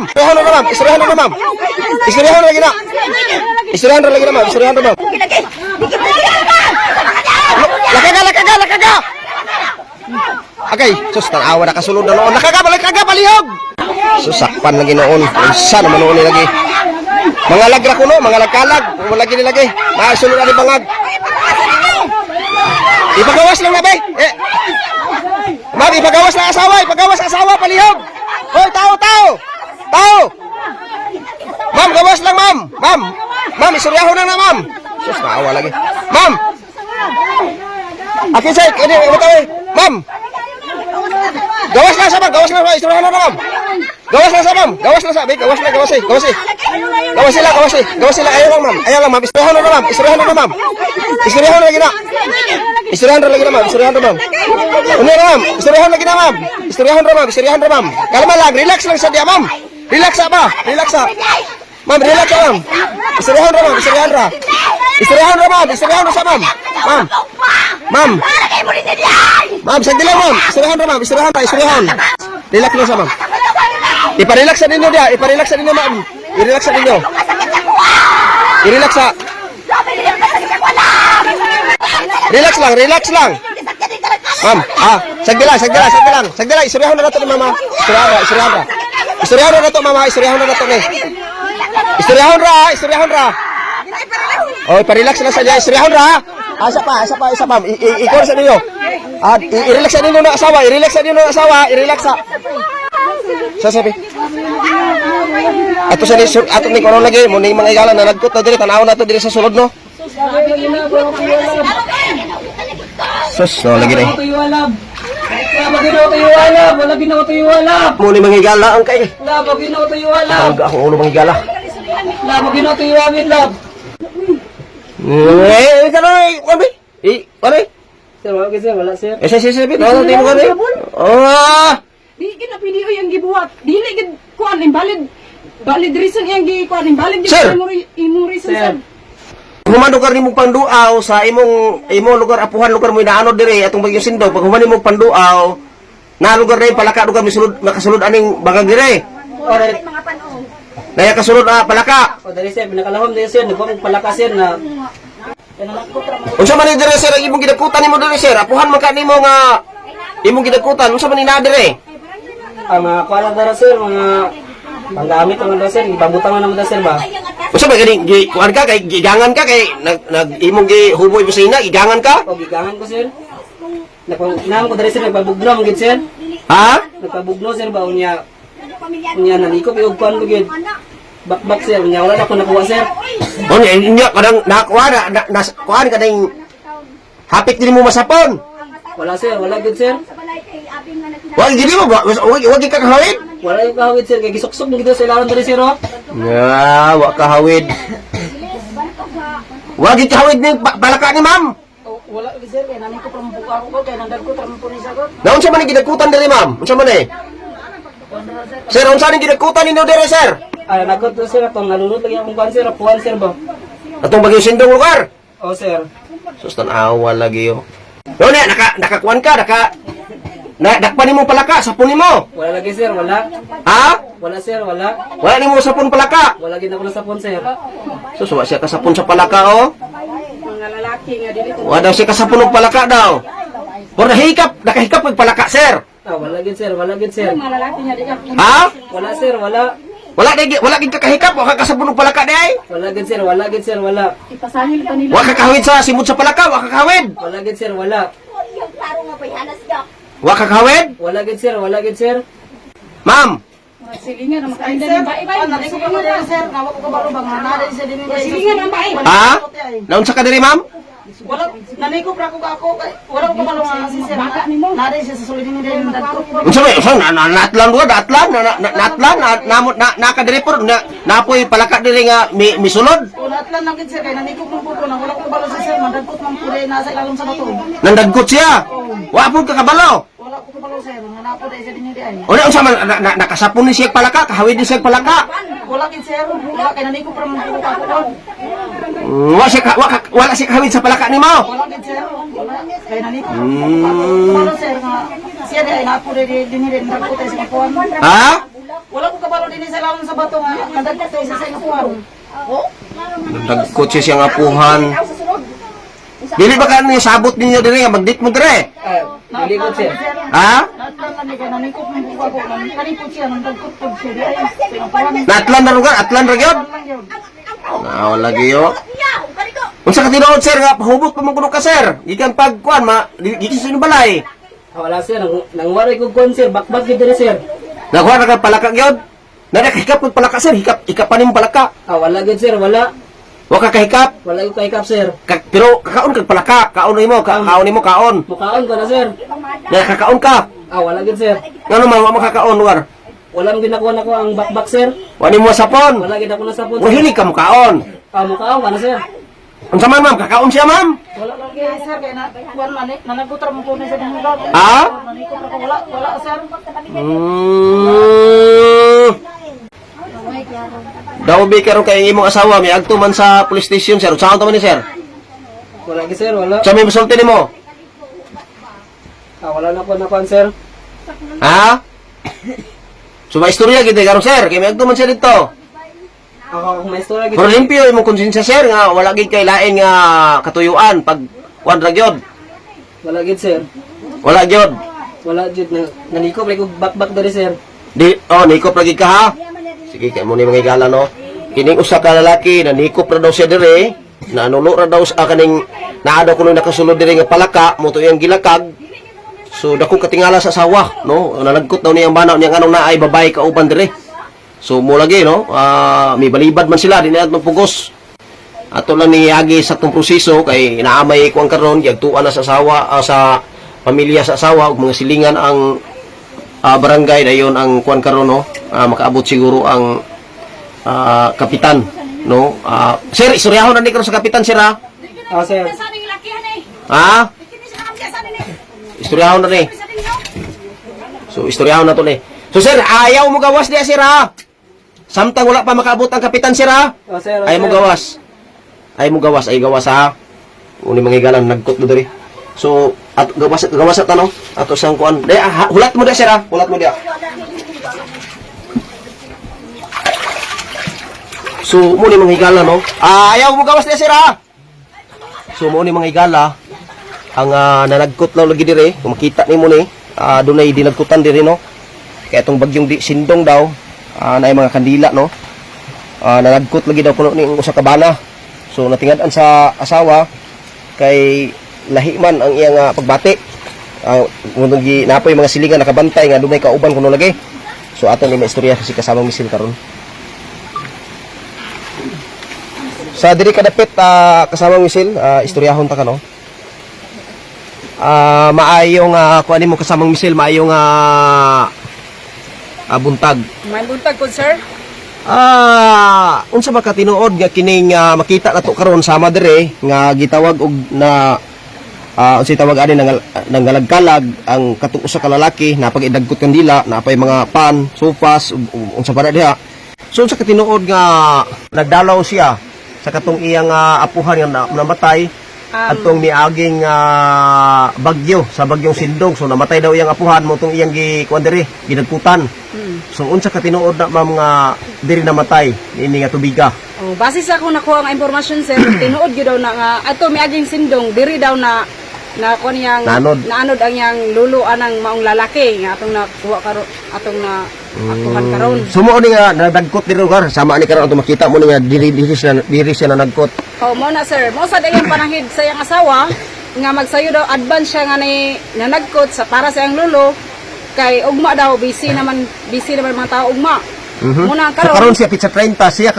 ma'am. Istoryahan na ma'am. Istoryahan na ma'am. Istoryahan lagi na. Istoryahan lagi na ma'am. Istoryahan na ma'am. Lakaga. Okay, sus, tanawa na kasulod na noon. Lakaga, balihog. Susakpan lagi noon. Isa naman noon lagi. Mga lagra ko no, mga lagkalag. Kung lagi nilagay. Masunod na ni bangag. Ipagawas lang na, be. Ma'am, ipagawas na asawa, palihog. Hoy, tao. Ma'am, gawas lang, ma'am. Ma'am, isuryaho na, ma'am. Sus, naawa lagi. Ma'am. Akin say, ini utaway. Ma'am. Gawas na sa ma'am, isuryaho na, ma'am. Gawas na sa ma'am. Gawas na. Gawas sila. Ayaw lang, ma'am. Isuryaho na, ma'am. Isuryaho lagi na. Istoryahan lagi na, ma'am. Ano na, ma'am? Istoryahan na, ma'am. Kalma lang, relax lang sa dia, ma'am. Relax sa. Ma'am, relax sa, ma'am. Istoryahan na, ma'am. Istoryahan na sa, ma'am. Ma'am, sagdi lang, ma'am. Istoryahan. Relax lang sa, ma'am. Iparelax sa ninyo, ma'am. I-relax sa ninyo. I-relax sa. Relax lang. Ma'am, sagdi lang. Isuryahan na nato ni mama. Isuryahan na nato, mama. Isuryahan ra. Oh, iparelax na sa diya. Isuryahan ra. Isa pa, ma'am. I-call sa ninyo. I-relax sa ninyo na asawa. I-relax sa. Sasabi. Ato ni kono lagi mo ning mga igalan na nagkot na diri tanaw na to diri sa sulod no. Sus, no, lagi na eh. Wala ginawa tayo walab. Muni mangigala ang kay. Wala ginawa tayo walab. Ako ulo mangigala. Wala ginawa tayo walab. Kanoy, wabi. Wabi. Sir, wala sir, wala sir. Sir, bit. Wala tayo mo kani. Di gina video yang gibuhat. Dili gid kuan invalid. Valid reason yang gikuan invalid gid imong reason sir. Human lugar nimo panduaw sa imong lugar apuhan lugar mo inaano dire atong Bagyo Sindog pag human nimo panduaw na lugar na palaka lugar misulod makasulod aning bangag dire. Alright mga panon. Daya kasulod palaka. O dali sir binakalahom dire sir nagpang palaka sir na unsa man dire sir ang imong gidakutan nimo dire sir apuhan man kanimo nga imong gidakutan unsa man ina dire? Ang mga kuala dara sir mga panggamit naman daw sir ipabutangan naman daw sir ba. Unsa ba gani kuan ka kay gigangan ka kay nag imong gihuboy busina gigangan ka? O gigangan ko sir. Nagpang ko dali sir nagpabugno gid sir. Ha? Nagpabugno sir ba unya nalikop iog kuan ko gid. Bakbak sir unya wala na ko nakuha sir. O nya kadang nakuha na kuan kadang hapit din mo masapon. Wala sir, wala gid sir. Wag gidi mo ba? Wag ka kahawid? Wala yung kahawid sir kay gisuksok mo gid sa ilawan dali sir oh. Ya, wag kahawid. Wag gid kahawid ni balaka ni ma'am. Wala gid sir kay nani ko from buka ko kay nandag ko tram punis ako. Na unsa man gidagkutan diri ma'am? Unsa man eh? Sir, unsa ni gidagkutan ninyo diri sir? Ay nagot to sir atong nalunod lagi akong kuan sir, apuan sir ba. Atong Bagyo Sindog lugar. O sir. Sus tan-awa lagi yo. Yo na nakakuan ka, dakpan nimo palaka sapon nimo. Wala lagi sir, wala. Ha? Wala sir, wala. Wala nimo sapon palaka. Wala gid ako na sapon sir. Sus wa siya kasapon sa palaka oh. Mga lalaki nga dili to. Wa daw siya kasapon og palaka daw. Por nakahikap og palaka sir. Ah, wala gid sir, wala gid sir. Mga lalaki nga dili. Ha? Wala sir, wala. Wala gid kakahikap wa ka kasapon og palaka day. Wala gid sir, wala gid sir, wala. Ipasahil pa nila. Wa ka kahawid sa simud sa palaka, wa ka kahawid. Wala gid sir, wala. Wa ka kahawid? Wala gid sir, wala gid sir. Ma'am, Silingan ang makain din ba ibay. Sir, nawa ko kabalo bang nanay sa dinhi. Silingan ang bae. ha? Naunsa ka diri ma'am? Wala nanay ko pra ko kay wala ko kabalo nga si sir. Baka nimo. Nanay siya sa sulod dinhi din dadto. Unsa ba? Natlan duwa, natlan na ka diri por napoy palaka diri nga misulod. Ulat lang nang sir kay nanay ko pud nang wala ko kabalo si sir madagkot man pud nasa ilalom sa bato. Nandagkot siya. Wa pud ka kabalo. Wala ko kabalo sir nga napo dai sa dinhi di ay. Una unsa man nakasapon ni siya palaka, kahawid ni siya palaka. Wala gid sir, wala kay nanay ko pra man ko ako. Wala siya kahawid sa palaka nimo. Wala gid sir. Wala kay nanay ko. Kabalo sir nga siya di ay napo dai dinhi din dadkot sa kuan. Ha? Wala ko kabalo kabalo din sa laon sa bato nga. Nadagkot tayo sa kuwan. Oh? Nagkot siya siyang apuhan. Dili ba ka niya sabot ninyo dire nga magdit mo dire? Dili ko sir. Ha? Natlan na niya, nanikot ng buka ko. Nanikot siya, nagdagkot po siya. Di ay, pinakuhan. Natlan na lugar, atlan ra gyud. Lang yun. Wala gyud. Unsa ka tinuod sir nga pahubot pa man kuno ka sir? Gikan pagkuan gikan sa inyong balay. Wala sir, nang waray ko kon sir, bakbak gid diri sir. Nakuha na ka palaka gyud. Nada kahikap pud palaka sir, hikap pa nimo palaka. Wala gid sir, wala. Wa ka kahikap. Wala ko kay kap sir. Pero kakaon kag palaka, kaon nimo, kaon nimo kaon. Mukaon ko na sir. Na kakaon ka. Wala gid sir. Ngano man wa makakaon lugar? Wala mo ginakuha nako ang bakbak sir. Wa nimo sapon. Wala gid ako na sapon. Wa hilig ka mo kaon. Mukaon ka na sir. Unsa man ma'am, kakaon siya ma'am? Wala lang kaya sir, kaya na, kuwan man eh, nanagutra mo po na sa dumulag. Ah? Nanikot ako, wala sir. Daw bi karon kay imong asawa may agto man sa police station sir. Saan to man ni sir? Wala gid sir, wala. Sa may masulti nimo? Wala na ko na kon sir. Ha? So maistorya gid karon sir, kay may agto man siya dito. Ako may istorya gid. Pero limpyo imong konsensya sir nga wala gid kay lain nga katuyuan pag kuan ra gyud. Wala gid sir. Wala gyud. Wala gid nanikop ko bakbak diri sir. Nikop lagi ka ha? Sige, kaya mo ni mga igala, no? Kining usa ka lalaki, nanikop ra daw siya dire, nanulo ra daw sa kaning, naadaw ko nung nakasulod dire nga palaka, mo to iyang gilakag. So, dako katingala sa asawa, no? Nalagkot daw niyang banaw niyang anong naay babae kauban dire. So, mo lagi, no? May balibad man sila, di na atong pugos. Ato lang niyagi sa itong proseso, kay naamay ko ang karon, yagtuan na sa asawa, sa pamilya sa asawa, ug mga silingan ang barangay dayon ang kuan karon no makaabot siguro ang kapitan no sir istoryahon na ni karon sa kapitan sir ha Sir. ha istoryahon na ni so istoryahon na to ni so sir ayaw mo gawas diya sir ha samtang wala pa makaabot ang kapitan sir ha Sir. ayaw mo gawas ay gawas ha uni mangigalan nagkot do diri so at gawas at ano ato sang kuan hulat mo dia sir ha hulat mo dia so mo ni mga higala no ayaw mo gawas dia sir ha so mo ni mga higala ang nanagkot law lagi dire kung makita nimo ni dunay dinagkutan dire no kaya itong bagyong sindong daw naay mga kandila no nanagkot lagi daw kuno ni usa ka bana so natingad-an sa asawa kay lahi man ang iyang pagbati. Ngunong napoy mga silingan nakabantay nga dunay kauban kuno lagi. So ato ni maistorya si kasamang misil karon. Sa diri kadapit kasamang misil, istoryahon ta kano. Maayong kuan nimo kasamang misil, maayong buntag. May buntag ko, sir. Unsa ba ka tinuod nga kining makita nato karon sama dire nga gitawag og na unsay tawag ani nang galagkalag ang katong usa ka lalaki napag-idagkot kandila napay mga pan, sofas unsa para diha. So unsa ka tinuod nga nagdalaw siya sa katong iyang apuhan nga namatay atong miaging bagyo sa bagyong Sindong. So namatay daw iyang apuhan mo tong iyang gikuan diri gidagkutan. So unsa ka tinuod na ma'am nga diri namatay ini nga tubiga? Base sa akong nakuha nga impormasyon, sir, tinuod gyud daw na nga ato miaging Sindong diri daw na kon yang Naanod ang yang lulo anang maong lalaki nga atong nakuha karon atong na akuhan karon. Sumo ni nga nagdagkot diri lugar sama ni karon atong makita mo ni nga diri siya na nagkot. Mo na, sir, mo sad ang pananghid sa iyang asawa nga magsayo daw advance siya nga ni nanagkot sa para sa iyang lulo kay ugma daw busy naman mga tao ugma. Muna So karon siya pizza 30 siya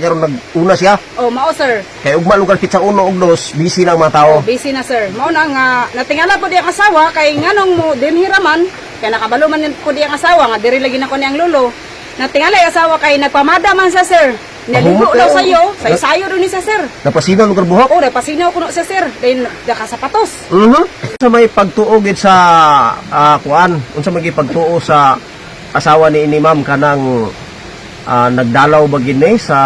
karon naguna siya. Mao, sir. Kay ugma lugar pizza 1 ug 2 busy lang mga tao. Busy na, sir. Mao na nga natingala po di ang asawa kay nganong mo dinhiraman kay nakabalo man ko di ang asawa nga diri lagi na ko niyang lulo. Natingala ang asawa kay nagpamada man sa sir. Naligo daw sayo, sayo daw ni sa sir. Napasinaw lugar buhok. Napasinaw kuno sa sir. Then nakasapatos. Sa may pagtuo gid sa kuan, unsa may pagtuo sa asawa ni ma'am kanang nagdalaw ba gini sa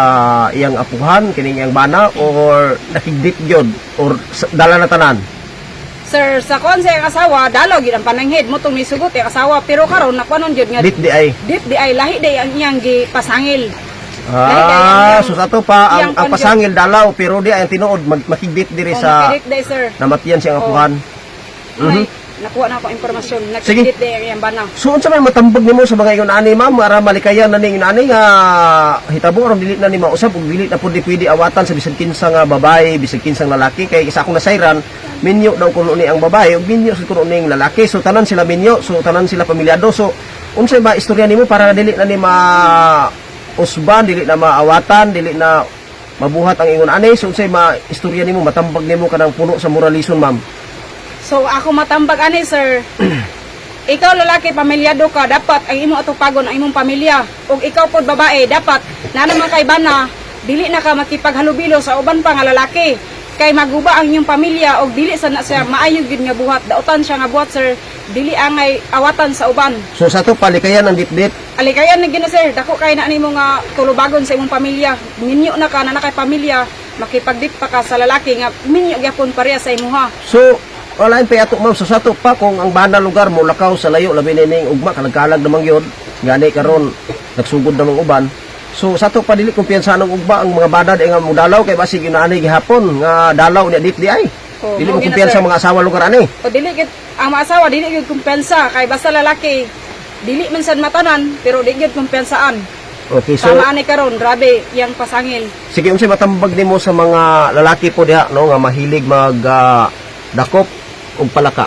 iyang apuhan kining iyang bana or nakigdit gyud or dala na tanan? Sir, sa kon sa iyang asawa, dalaw gid ang pananghid mo tong nisugot iyang asawa, pero karon nakuanon jud nga Dit di ay. di ay lahi day ang iyang gipasangil. So sa to pa ang iyang pasangil dalaw pero di ay ang tinuod makigit diri sa Kilit day sir. namatian siyang apuhan. May nakuha na ako impormasyon. Sige. Nagkilit day ang iyang bana. So unsa man matambag nimo sa mga ingon ani ma'am ara malikayan na ning ani nga hitabo aron dili na ni mausab ug dili na pud di pwede awatan sa bisan kinsa nga babae bisag kinsang lalaki kay isa akong nasayran minyo daw kuno ni ang babae ug minyo sa kuno ning lalaki so tanan sila minyo so tanan sila pamilyado so unsay ba istorya nimo para dili na ni usban dili na maawatan dili na mabuhat ang ingon ani so unsay istorya nimo matambag nimo kanang puno sa moralison ma'am. So ako matambag ani sir. Ikaw lalaki pamilyado ka, dapat ang imo atupagon ang imong pamilya. Ug ikaw pod babae, dapat na naman kay bana dili na ka makipaghalubilo sa uban pa nga lalaki. Kay maguba ang inyong pamilya og dili sa na siya maayo gid nga buhat. Dautan siya nga buhat sir, dili angay awatan sa uban. So sa to palikayan ang ditbit. Alikayan na gina sir, dako kay na nimo nga tulubagon sa imong pamilya. Minyo na ka na kay pamilya, makipagdit pa ka sa lalaki nga minyo gyapon pareha sa imuha. So wala pa ato ma'am sa sato pa kung ang banda lugar mo lakaw sa layo labi ning ugma kalagkalag namang yun gani karon nagsugod namang uban so sato pa dili kumpiyansa ng ugma ang mga banda di nga mudalaw kay basig inaani gihapon nga dalaw ni dit di ay Oh, dili mo mao gina, kumpiyansa sir. mga asawa lugar ani O dili gid ang mga asawa dili gid kumpensa kay basta lalaki dili man sad matanan pero di gid kumpensaan. okay so Tama ani karon, grabe yang pasangil. sige unsay matambag nimo sa mga lalaki po diha no nga mahilig mag dakop og palaka.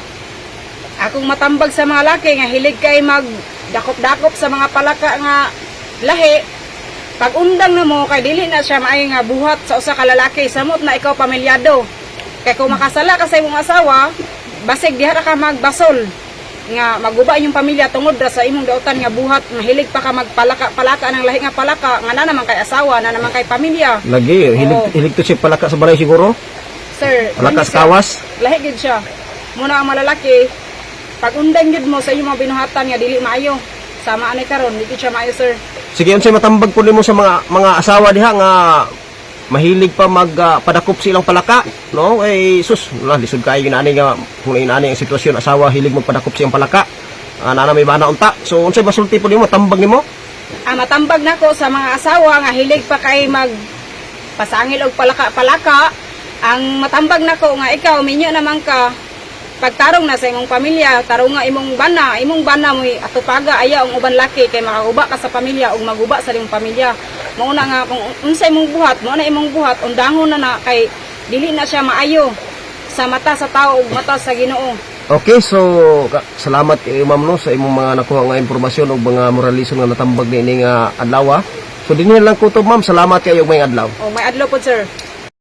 Akong matambag sa mga lalaki nga hilig kay mag dakop-dakop sa mga palaka nga lahi. Pag undang na mo kay dili na siya maay nga buhat sa usa ka lalaki samot na ikaw pamilyado. Kay kung makasala ka sa imong asawa, basig diha ra ka magbasol nga maguba inyong pamilya tungod ra sa imong dautan nga buhat nga hilig pa ka magpalaka ng lahi nga palaka nga na naman kay asawa na naman kay pamilya. Lagi Oo. hilig to si palaka sa balay siguro. Sir, Palaka lagi sa siya. kawas. Lahi gid siya. Muna ang malalaki, pag undang gid mo sa imong mga binuhatan nga dili maayo. Sama ani karon, di gid siya maayo sir. Sige unsay matambag po nimo sa mga asawa diha nga mahilig pa magpadakop silang palaka no eh sus wala lisod kay ginani nga kung inaani ang sitwasyon asawa hilig magpadakop siyang palaka nana may bana unta so unsay masulti po nimo tambag nimo Matambag nako sa mga asawa nga hilig pa kay mag pasangil og palaka-palaka. Ang matambag nako nga ikaw minyo naman ka pagtarong na sa imong pamilya, tarong nga imong bana mo atupaga aya ang uban laki kay makaguba ka sa pamilya ug maguba sa imong pamilya. Mauna nga kung unsay imong buhat, mo na imong buhat undahon na kay dili na siya maayo sa mata sa tao ug mata sa Ginoo. okay so salamat kay ma'am no sa imong mga nakuha nga impormasyon ug mga moralisyon nga natambag ni nga adlaw so dinhi lang ko to ma'am salamat kayo may adlaw O may adlaw po sir.